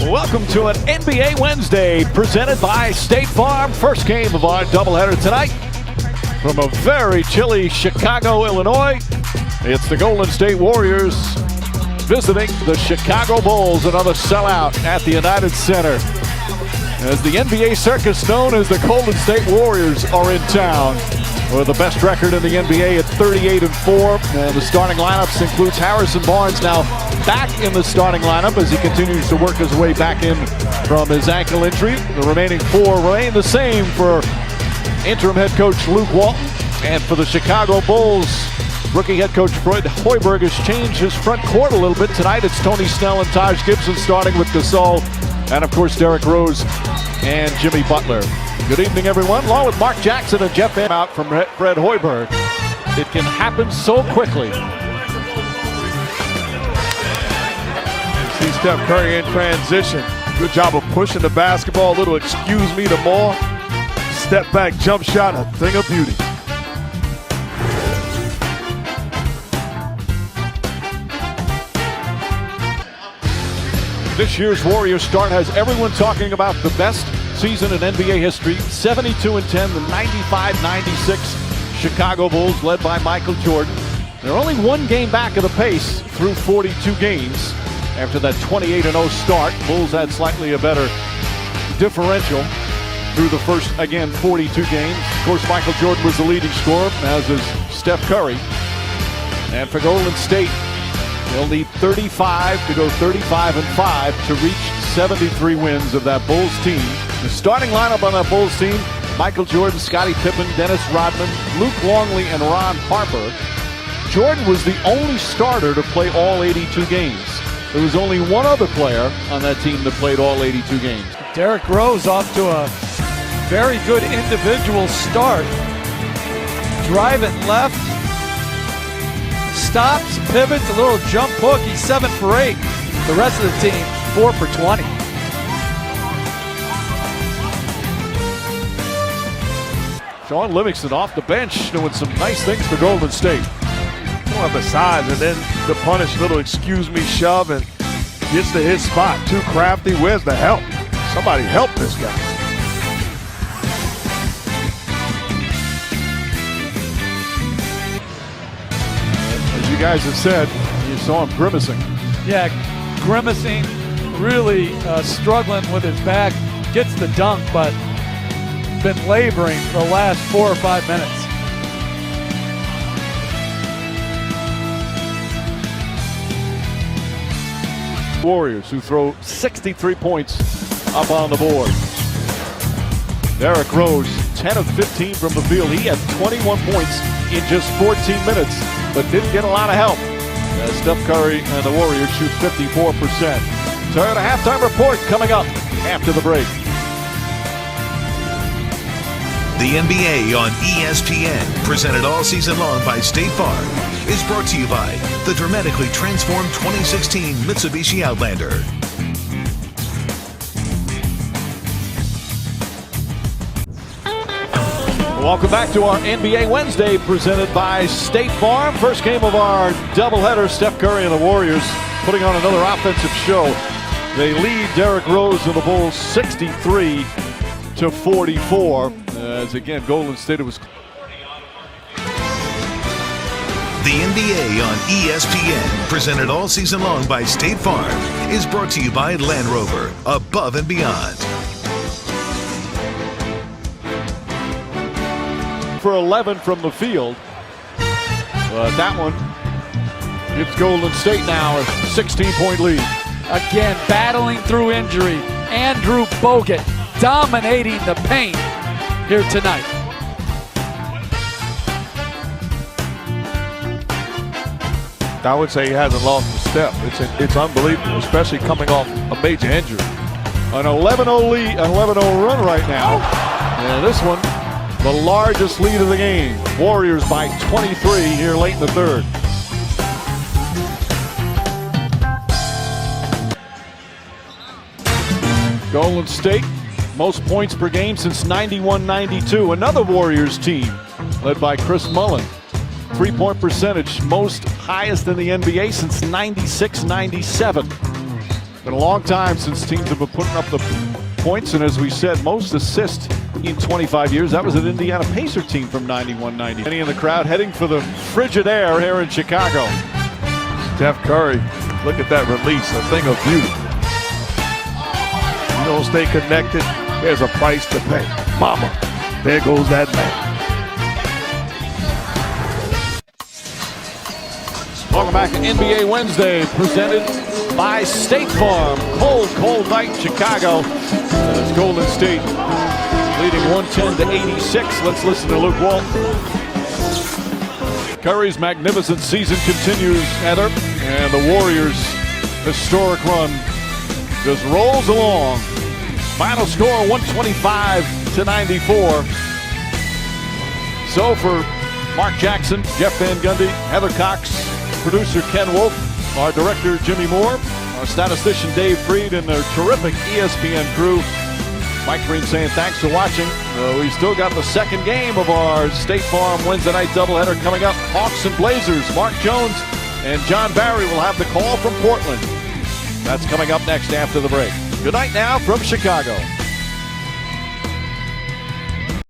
Welcome to an NBA Wednesday presented by State Farm. First game of our doubleheader tonight from a very chilly Chicago, Illinois. It's the Golden State Warriors visiting the Chicago Bulls, another sellout at the United Center. As the NBA circus known as the Golden State Warriors are in town with the best record in the NBA at 38-4. And the starting lineups includes Harrison Barnes now back in the starting lineup as he continues to work his way back in from his ankle injury. The remaining four remain the same for interim head coach Luke Walton. And for the Chicago Bulls, rookie head coach Fred Hoiberg has changed his front court a little bit. Tonight it's Tony Snell and Taj Gibson starting with Gasol and of course Derrick Rose and Jimmy Butler. Good evening, everyone. Along with Mark Jackson and Jeff Van out from Fred Hoiberg. It can happen so quickly. See Steph Curry in transition. Good job of pushing the basketball. A little excuse me to more. Step back jump shot, a thing of beauty. This year's Warriors start has everyone talking about the best season in NBA history. 72-10, the 95-96 Chicago Bulls led by Michael Jordan. They're only one game back of the pace through 42 games. After that 28-0 start, Bulls had slightly a better differential through the first, again, 42 games. Of course, Michael Jordan was the leading scorer, as is Steph Curry. And for Golden State, they'll need 35 to go 35-5 to reach 73 wins of that Bulls team. The starting lineup on that Bulls team: Michael Jordan, Scottie Pippen, Dennis Rodman, Luke Longley, and Ron Harper. Jordan was the only starter to play all 82 games. There was only one other player on that team that played all 82 games. Derrick Rose off to a very good individual start. Driving left. Stops, pivots, a little jump hook. He's 7 for 8. The rest of the team, 4 for 20. Sean Livingston off the bench doing some nice things for Golden State. Don't have the size, and then the punish little excuse me shove and gets to his spot. Too crafty. Where's the help? Somebody help this guy. You guys have said, you saw him grimacing. Yeah, grimacing, really struggling with his back. Gets the dunk, but been laboring for the last 4 or 5 minutes. Warriors who throw 63 points up on the board. Derrick Rose, 10 of 15 from the field. He had 21 points in just 14 minutes, but didn't get a lot of help. Steph Curry and the Warriors shoot 54%. Toyota halftime report coming up after the break. The NBA on ESPN, presented all season long by State Farm, is brought to you by the dramatically transformed 2016 Mitsubishi Outlander. Welcome back to our NBA Wednesday presented by State Farm. First game of our doubleheader, Steph Curry and the Warriors putting on another offensive show. They lead Derrick Rose and the Bulls 63-44. As again, Golden State was. The NBA on ESPN, presented all season long by State Farm, is brought to you by Land Rover, above and beyond. For 11 from the field. That one gives Golden State now a 16-point lead. Again, battling through injury. Andrew Bogut dominating the paint here tonight. I would say he hasn't lost a step. It's unbelievable, especially coming off a major injury. An 11-0 lead, an 11-0 run right now. And this one, the largest lead of the game. Warriors by 23 here late in the third. Golden State, most points per game since 91-92. Another Warriors team led by Chris Mullin. Three-point percentage, most highest in the NBA since 96-97. Been a long time since teams have been putting up the points, and as we said, most assists in 25 years. That was an Indiana Pacer team from 91-90. Many in the crowd heading for the frigid air here in Chicago. Steph Curry, look at that release, a thing of beauty. You don't stay connected, there's a price to pay. Mama, there goes that man. Welcome back to NBA Wednesday, presented by State Farm. Cold night in Chicago. As Golden State leading 110-86. Let's listen to Luke Walton. Curry's magnificent season continues, Heather, and the Warriors' historic run just rolls along. Final score 125-94. So for Mark Jackson, Jeff Van Gundy, Heather Cox, producer Ken Wolf, our director Jimmy Moore, our statistician Dave Freed, and their terrific ESPN crew. Mike Green saying thanks for watching. We still got the second game of our State Farm Wednesday night doubleheader coming up. Hawks and Blazers. Mark Jones and John Barry will have the call from Portland. That's coming up next after the break. Good night now from Chicago.